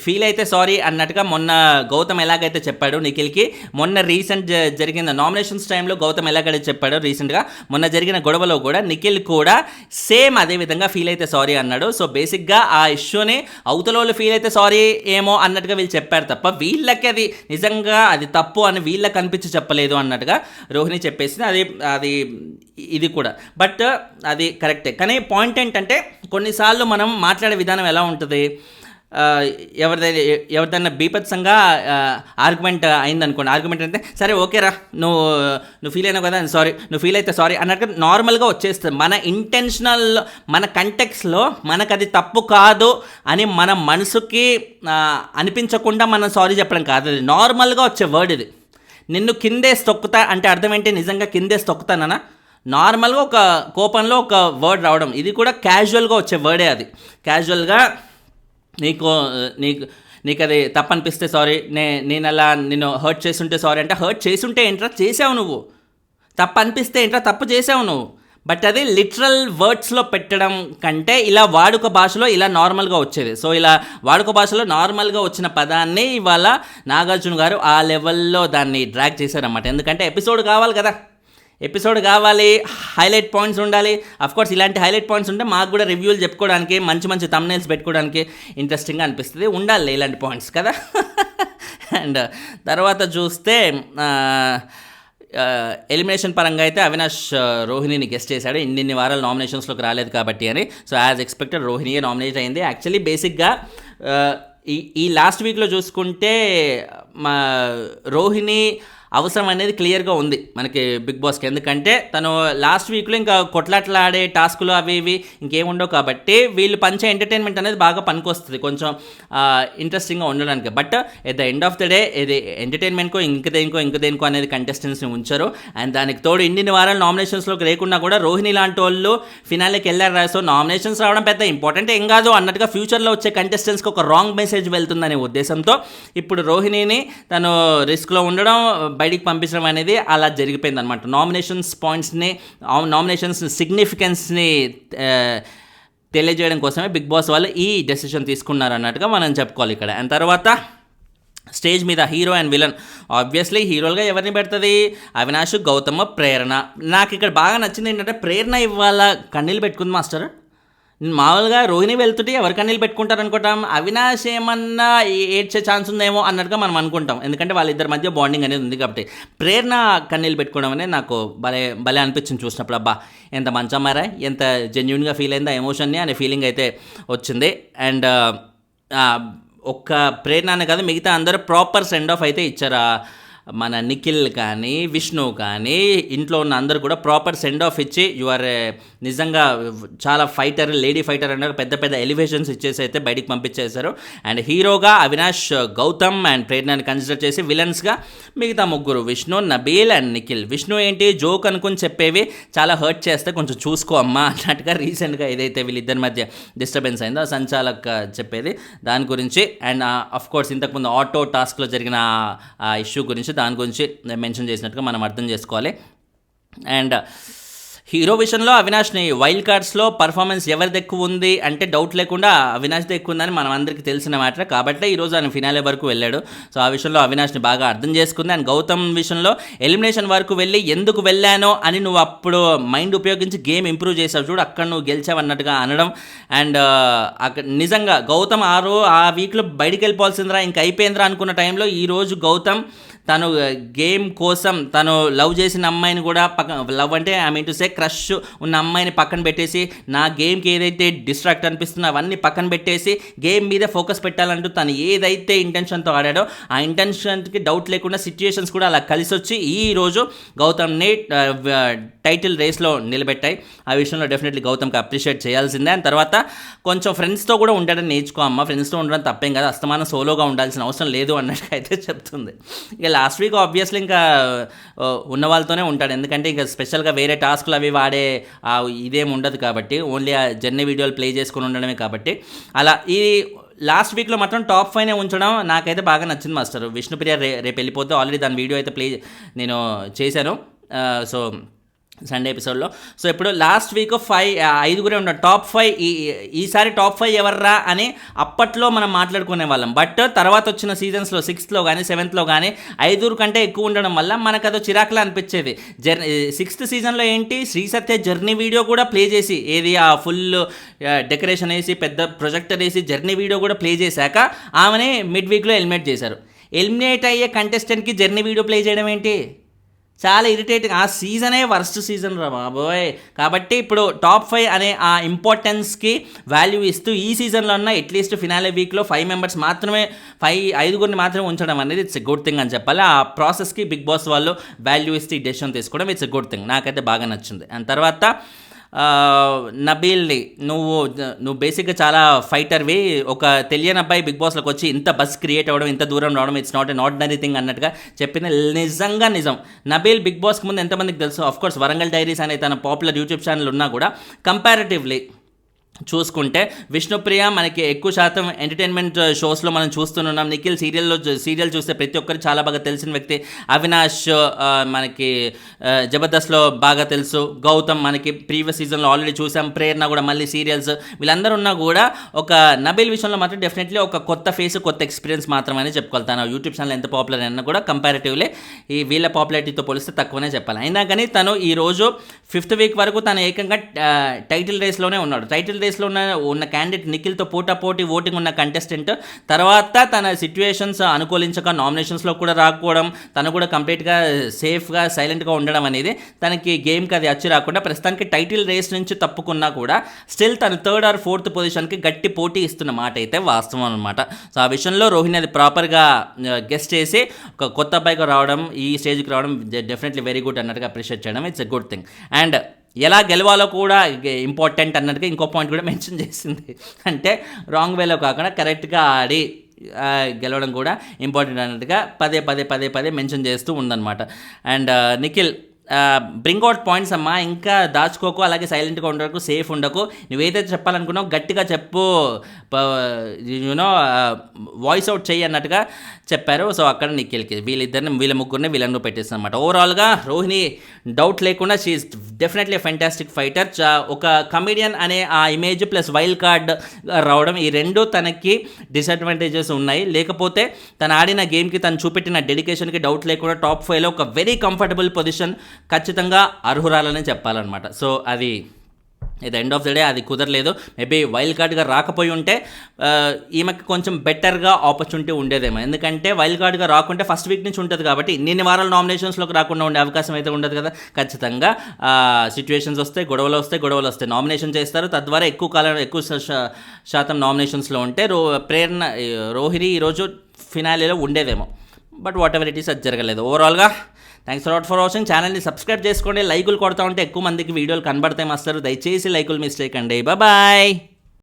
S1: ఫీల్ అయితే సారీ అన్నట్టుగా మొన్న గౌతమ్ ఎలాగైతే చెప్పాడు నిఖిల్కి, మొన్న రీసెంట్ జరిగిన నామినేషన్స్ టైంలో గౌతమ్ ఎలాగైతే చెప్పాడో రీసెంట్గా మొన్న జరిగిన గొడవలో కూడా నిఖిల్ కూడా సేమ్ అదే విధంగా ఫీల్ అయితే సారీ అన్నాడు. సో బేసిక్గా ఆ ఇష్యూని అవతల వాళ్ళు ఫీల్ అయితే సారీ ఏమో అన్నట్టుగా వీళ్ళు చెప్పారు తప్ప వీళ్ళకి అది నిజంగా అది తప్పు అని వీళ్ళకి అనిపించి చెప్పలేదు అన్నట్టుగా రోహిణి చెప్పేసింది. అది ఇది కూడా బట్ అది కరెక్టే. కానీ పాయింట్ ఏంటంటే కొన్నిసార్లు మనం మాట్లాడే విధానం ఎలా ఉంటుంది, ఎవరిదైనా బీభత్సంగా ఆర్గ్యుమెంట్ అయిందనుకోండి, ఆర్గ్యుమెంట్ అంటే సరే ఓకేరా నువ్వు ఫీల్ అయినావు కదా సారీ, నువ్వు ఫీల్ అయితే సారీ అన్నట్టుగా నార్మల్గా వచ్చేస్తుంది. మన ఇంటెన్షనల్ మన కంటెక్స్లో మనకు అది తప్పు కాదు అని మన మనసుకి అనిపించకుండా మనం సారీ చెప్పడం కాదు, అది నార్మల్గా వచ్చే వర్డ్ ఇది. నిన్ను కిందేసి తొక్కుతా అంటే అర్థం ఏంటి, నిజంగా కిందేసి తొక్కుతానన్నా నార్మల్గా ఒక కోపంలో ఒక వర్డ్ రావడం, ఇది కూడా క్యాజువల్గా వచ్చే వర్డే. అది క్యాజువల్గా నీకు అది తప్పు అనిపిస్తే సారీ, నేను అలా నిన్ను హర్ట్ చేస్తుంటే సారీ అంటే హర్ట్ చేసుంటే ఏంట్రా చేసావు నువ్వు, తప్పు అనిపిస్తే ఏంట్రా తప్పు చేసావు నువ్వు. బట్ అది లిటరల్ వర్డ్స్లో పెట్టడం కంటే ఇలా వాడుక భాషలో ఇలా నార్మల్గా వచ్చేది. సో ఇలా వాడుక భాషలో నార్మల్గా వచ్చిన పదాన్ని ఇవాళ నాగార్జున గారు ఆ లెవెల్లో దాన్ని డ్రాగ్ చేశారన్నమాట. ఎందుకంటే ఎపిసోడ్ కావాలి కదా, ఎపిసోడ్ కావాలి, హైలైట్ పాయింట్స్ ఉండాలి. అఫ్కోర్స్ ఇలాంటి హైలైట్ పాయింట్స్ ఉంటే మాకు కూడా రివ్యూలు చెప్పుకోవడానికి, మంచి మంచి థంబ్నెయిల్స్ పెట్టుకోవడానికి ఇంట్రెస్టింగ్గా అనిపిస్తుంది, ఉండాలి ఇలాంటి పాయింట్స్ కదా. అండ్ తర్వాత చూస్తే ఎలిమినేషన్ పరంగా అయితే అవినాష్ రోహిణిని గెస్ట్ చేశాడు. ఇన్ని వారాలు నామినేషన్స్లోకి రాలేదు కాబట్టి అని. సో యాజ్ ఎక్స్పెక్టెడ్ రోహిణియే నామినేట్ అయింది. యాక్చువల్లీ బేసిక్గా ఈ లాస్ట్ వీక్లో చూసుకుంటే మా రోహిణి అవసరం అనేది క్లియర్గా ఉంది మనకి బిగ్ బాస్కి. ఎందుకంటే తను లాస్ట్ వీక్లో ఇంకా కొట్లాట్లు ఆడే టాస్కులు అవి ఇవి ఇంకేముండవు కాబట్టి వీళ్ళు పంచే ఎంటర్టైన్మెంట్ అనేది బాగా పనికొస్తుంది కొంచెం ఇంట్రెస్టింగ్గా ఉండడానికి. But at the end of the day ఇది ఎంటర్టైన్మెంట్కో ఇంకదేనికో అనేది కంటెస్టెంట్స్ని ఉంచారు. అండ్ దానికి తోడు ఇన్ని వారాలు నామినేషన్స్లోకి లేకున్నా కూడా రోహిణి లాంటి వాళ్ళు ఫినాలేకి వెళ్ళారు. సో నామినేషన్స్ రావడం పెద్ద ఇంపార్టెంట్ ఏం కాదు అన్నట్టుగా ఫ్యూచర్లో వచ్చే కంటెస్టెంట్స్కి ఒక రాంగ్ మెసేజ్ వెళ్తుందనే ఉద్దేశంతో ఇప్పుడు రోహిణిని తను రిస్క్లో ఉండడం, బయటికి పంపించడం అనేది అలా జరిగిపోయింది అనమాట. నామినేషన్స్ సిగ్నిఫికెన్స్ని తెలియజేయడం కోసమే బిగ్ బాస్ వాళ్ళు ఈ డెసిషన్ తీసుకున్నారు అన్నట్టుగా మనం చెప్పుకోవాలి ఇక్కడ. అండ్ తర్వాత స్టేజ్ మీద హీరో అండ్ విలన్, ఆబ్వియస్లీ హీరోలుగా ఎవరిని పెడుతుంది, అవినాష్, గౌతమ్, ప్రేరణ. నాకు ఇక్కడ బాగా నచ్చింది ఏంటంటే ప్రేరణ ఇవాళ కన్నీళ్ళు పెట్టుకుంది మాస్టర్. మామూలుగా రోహిణి వెళ్తుంటే ఎవరి కన్నీళ్ళు పెట్టుకుంటారు అనుకుంటాం, అవినాష్ ఏమన్నా ఏడ్చే ఛాన్స్ ఉందేమో అన్నట్టుగా మనం అనుకుంటాం, ఎందుకంటే వాళ్ళిద్దరి మధ్య బాండింగ్ అనేది ఉంది కాబట్టి. ప్రేరణ కన్నీళ్ళు పెట్టుకోవడం అనేది నాకు భలే అనిపించింది చూసినప్పుడు. అబ్బా ఎంత మంచి అమ్మారా, ఎంత జెన్యున్గా ఫీల్ అయిందా ఎమోషన్ని అనే ఫీలింగ్ అయితే వచ్చింది. అండ్ ఒక్క ప్రేరణ కాదు మిగతా అందరూ ప్రాపర్ సెండ్ ఆఫ్ అయితే ఇచ్చారు. మన నిఖిల్ కానీ విష్ణు కానీ ఇంట్లో ఉన్న అందరూ కూడా ప్రాపర్ సెండ్ ఆఫ్ ఇచ్చి యువర్ నిజంగా చాలా ఫైటర్, లేడీ ఫైటర్ అన్నారు, పెద్ద పెద్ద ఎలివేషన్స్ ఇచ్చేసి అయితే బయటికి పంపించేశారు. అండ్ హీరోగా అవినాష్, గౌతమ్ అండ్ ప్రేరణని కన్సిడర్ చేసి విలన్స్గా మిగతా ముగ్గురు విష్ణు, నబీల్ అండ్ నిఖిల్. విష్ణు ఏంటి జోక్ అనుకుని చెప్పేవి చాలా హర్ట్ చేస్తే కొంచెం చూసుకో అమ్మా అన్నట్టుగా రీసెంట్గా ఏదైతే వీళ్ళిద్దరి మధ్య డిస్టర్బెన్స్ అయిందో సంచాలక్ చెప్పేది దాని గురించి. అండ్ అఫ్ కోర్స్ ఇంతకుముందు ఆటో టాస్క్లో జరిగిన ఆ ఇష్యూ గురించి దాని గురించి మెన్షన్ చేసినట్టుగా మనం అర్థం చేసుకోవాలి. అండ్ హీరో విషయంలో అవినాష్ని వైల్డ్ కార్డ్స్లో పర్ఫార్మెన్స్ ఎవరిది ఎక్కువ ఉంది అంటే డౌట్ లేకుండా అవినాష్ది ఎక్కువ ఉందని మనం అందరికీ తెలిసిన మ్యాటర్ కాబట్టి ఈరోజు ఆయన ఫినాలే వరకు వెళ్ళాడు. సో ఆ విషయంలో అవినాష్ని బాగా అర్థం చేసుకుంది. అండ్ గౌతమ్ విషయంలో ఎలిమినేషన్ వరకు వెళ్ళి ఎందుకు వెళ్ళానో అని నువ్వు అప్పుడు మైండ్ ఉపయోగించి గేమ్ ఇంప్రూవ్ చేసావు చూడు, అక్కడ నువ్వు గెలిచావు అన్నట్టుగా అనడం. అండ్ అక్కడ నిజంగా గౌతమ్ ఆ వీక్లో బయటికి వెళ్ళిపోవాల్సిందిరా ఇంక అయిపోయిందిరా అనుకున్న టైంలో ఈరోజు గౌతమ్ తను గేమ్ కోసం తను లవ్ చేసిన అమ్మాయిని కూడా లవ్ అంటే I mean to say crush ఉన్న అమ్మాయిని పక్కన పెట్టేసి నా గేమ్కి ఏదైతే డిస్ట్రాక్ట్ అనిపిస్తుందో అవన్నీ పక్కన పెట్టేసి గేమ్ మీద ఫోకస్ పెట్టాలంటూ తను ఏదైతే ఇంటెన్షన్తో ఆడాడో ఆ ఇంటెన్షన్కి డౌట్ లేకుండా సిచ్యుయేషన్స్ కూడా అలా కలిసి వచ్చి ఈరోజు గౌతమ్ని టైటిల్ రేస్లో నిలబెట్టాయి. ఆ విషయంలో డెఫినెట్లీ గౌతమ్కి అప్రిషియేట్ చేయాల్సిందే. అండ్ తర్వాత కొంచెం ఫ్రెండ్స్తో కూడా ఉండడం నేర్చుకో అమ్మ, ఫ్రెండ్స్తో ఉండడం తప్పేం కదా, అస్తమానం సోలోగా ఉండాల్సిన అవసరం లేదు అన్నట్టుగా అయితే చెప్తుంది. ఇక లాస్ట్ వీక్ ఆబ్వియస్లీ ఇంకా ఉన్న వాళ్ళతోనే ఉంటాడు, ఎందుకంటే ఇంకా స్పెషల్గా వేరే టాస్క్లు అవి వాడే ఇదేం ఉండదు కాబట్టి ఓన్లీ ఆ జర్నీ వీడియోలు ప్లే చేసుకుని ఉండడమే కాబట్టి అలా ఈ లాస్ట్ వీక్లో మాత్రం టాప్ 5 ఉంచడం నాకైతే బాగా నచ్చింది మాస్టర్. విష్ణుప్రియ రేపు వెళ్ళిపోతే ఆల్రెడీ దాని వీడియో అయితే నేను చేశాను. సో సండే ఎపిసోడ్లో. సో ఇప్పుడు లాస్ట్ వీక్ ఐదుగురే ఉన్నారు టాప్ 5. ఈసారి టాప్ 5 ఎవర్రా అని అప్పట్లో మనం మాట్లాడుకునే వాళ్ళం. బట్ తర్వాత వచ్చిన సీజన్స్లో 6th కానీ 7th కానీ 5 కంటే ఎక్కువ ఉండడం వల్ల మనకు అదో చిరాకులా అనిపించేది. 6th సీజన్లో ఏంటి, శ్రీ సత్య జర్నీ వీడియో కూడా ప్లే చేసి, ఏది ఆ ఫుల్ డెకరేషన్ వేసి పెద్ద ప్రొజెక్టర్ వేసి జర్నీ వీడియో కూడా ప్లే చేశాక ఆమెని మిడ్ వీక్లో ఎలిమినేట్ చేశారు. ఎలిమినేట్ అయ్యే కంటెస్టెంట్కి జర్నీ వీడియో ప్లే చేయడం ఏంటి, చాలా ఇరిటేటింగ్. ఆ సీజనే వర్స్ట్ సీజన్ రా బాబోయ్. కాబట్టి ఇప్పుడు టాప్ 5 అనే ఆ ఇంపార్టెన్స్కి వాల్యూ ఇస్తూ ఈ సీజన్లో ఉన్న అట్లీస్ట్ ఫినాలే వీక్లో 5 మెంబర్స్ మాత్రమే, 5 మాత్రమే ఉంచడం అనేది ఇట్స్ ఎ గుడ్ థింగ్ అని చెప్పాలి. ఆ ప్రాసెస్కి బిగ్ బాస్ వాళ్ళు వాల్యూ ఇస్తే ఈ డెసిషన్ తీసుకోవడం ఇట్స్ ఎ గుడ్ థింగ్. నాకైతే బాగా నచ్చింది. అండ్ తర్వాత నబీల్ని, నువ్వు బేసిక్గా చాలా ఫైటర్వి. ఒక తెలియని అబ్బాయి బిగ్ బాస్లోకి వచ్చి ఇంత బస్ క్రియేట్ అవ్వడం, ఇంత దూరం రావడం it's not an ordinary thing అన్నట్టుగా చెప్పింది నిజంగా నిజం. నబీల్ బిగ్ బాస్కి ముందు ఎంతమందికి తెలుసు, ఆఫ్కోర్స్ వరంగల్ డైరీస్ అనే తన పాపులర్ యూట్యూబ్ ఛానల్ ఉన్నా కూడా కంపారిటివ్లీ చూసుకుంటే విష్ణుప్రియ మనకి ఎక్కువ శాతం ఎంటర్టైన్మెంట్ షోస్లో మనం చూస్తున్నాం. నిఖిల్ సీరియల్ చూస్తే ప్రతి ఒక్కరు చాలా బాగా తెలిసిన వ్యక్తి. అవినాష్ మనకి జబర్దస్త్లో బాగా తెలుసు. గౌతమ్ మనకి ప్రీవియస్ సీజన్లో ఆల్రెడీ చూసాం. ప్రేరణ కూడా మళ్ళీ సీరియల్స్. వీళ్ళందరూ ఉన్నా కూడా ఒక నబీల్ విషయంలో మాత్రం డెఫినెట్లీ ఒక కొత్త ఫేస్, కొత్త ఎక్స్పీరియన్స్ మాత్రమే చెప్పగలుగుతాను. తన యూట్యూబ్ ఛానల్ ఎంత పాపులర్ అయినా కూడా కంపారిటివ్లీ ఈ వీళ్ళ పాపులారిటీతో పోలిస్తే తక్కువనే చెప్పాలి. అయినా కానీ తను ఈరోజు 5th వీక్ వరకు తను ఏకంగా టైటిల్ రేస్లోనే ఉన్నాడు. టైటిల్ రేస్లో ఉన్న క్యాండిడేట్ నిఖిల్తో పోటాపోటీ ఓటింగ్ ఉన్న కంటెస్టెంట్. తర్వాత తన సిచ్యువేషన్స్ అనుకూలించక నామినేషన్స్లో కూడా రాకపోవడం, తను కూడా కంప్లీట్గా సేఫ్గా సైలెంట్గా ఉండడం అనేది తనకి గేమ్కి అది వచ్చి రాకుండా ప్రస్తుతానికి టైటిల్ రేస్ నుంచి తప్పుకున్నా కూడా స్టిల్ తను 3rd or 4th పొజిషన్కి గట్టి పోటీ ఇస్తున్న మాట అయితే వాస్తవం అనమాట. సో ఆ విషయంలో రోహిణి అది ప్రాపర్గా గెస్ట్ చేసి ఒక కొత్త అబ్బాయిగా రావడం, ఈ స్టేజ్కి రావడం డెఫినెట్లీ వెరీ గుడ్ అన్నట్టుగా అప్రిషియేట్ చేయడం it's a good thing. And ఎలా గెలవాలో కూడా ఇంపార్టెంట్ అన్నట్టుగా ఇంకో పాయింట్ కూడా మెన్షన్ చేసింది. అంటే రాంగ్ వేలో కాకుండా కరెక్ట్గా ఆడి గెలవడం కూడా ఇంపార్టెంట్ అన్నట్టుగా పదే మెన్షన్ చేస్తూ ఉందన్నమాట. And Nikhil bring out points అమ్మా, ఇంకా దాచుకోకు, అలాగే సైలెంట్గా ఉండకు, సేఫ్ ఉండకు, నువ్వేదైతే చెప్పాలనుకున్నావు గట్టిగా చెప్పు, యూనో వాయిస్ అవుట్ చెయ్యి అన్నట్టుగా చెప్పారు. సో అక్కడ నిఖిల్కి వీళ్ళ ముగ్గురిని విలన్లో పెట్టేస్తాను అనమాట. ఓవరాల్గా రోహిణి డౌట్ లేకుండా she is definitely fantastic fighter. ఒక కమెడియన్ అనే ఆ ఇమేజ్ ప్లస్ వైల్డ్ కార్డ్ రావడం, ఈ రెండు తనకి డిసడ్వాంటేజెస్ ఉన్నాయి. లేకపోతే తను ఆడిన గేమ్కి తను చూపెట్టిన డెడికేషన్కి డౌట్ లేకుండా టాప్ 5లో ఒక వెరీ కంఫర్టబుల్ పొజిషన్ ఖచ్చితంగా అర్హురాలని చెప్పాలన్నమాట. సో అది at end of the day అది కుదరలేదు. మేబీ వైల్డ్ కార్డ్గా రాకపోయి ఉంటే ఈమెకి కొంచెం బెటర్గా ఆపర్చునిటీ ఉండేదేమో. ఎందుకంటే వైల్డ్ కార్డ్గా రాకుంటే ఫస్ట్ వీక్ నుంచి ఉంటుంది కాబట్టి ఇన్ని వారాలు నామినేషన్స్లోకి రాకుండా ఉండే అవకాశం అయితే ఉండదు కదా. ఖచ్చితంగా సిచ్యువేషన్స్ వస్తాయి, గొడవలు వస్తాయి, నామినేషన్ చేస్తారు. తద్వారా ఎక్కువ శాతం నామినేషన్స్లో ఉంటే రోహిణి ఈరోజు ఫినాలేలో ఉండేదేమో. But whatever it is అది జరగలేదు. ఓవరాల్గా థ్యాంక్స్ లాట్ ఫర్ వాచింగ్. ఛానల్ని సబ్స్క్రైబ్ చేసుకోండి. లైకులు కొడతా ఉంటే ఎక్కువ మందికి వీడియోలు కనబడతాయి మాస్టర్. దయచేసి లైకులు మిస్ చేయకండి. బాయ్.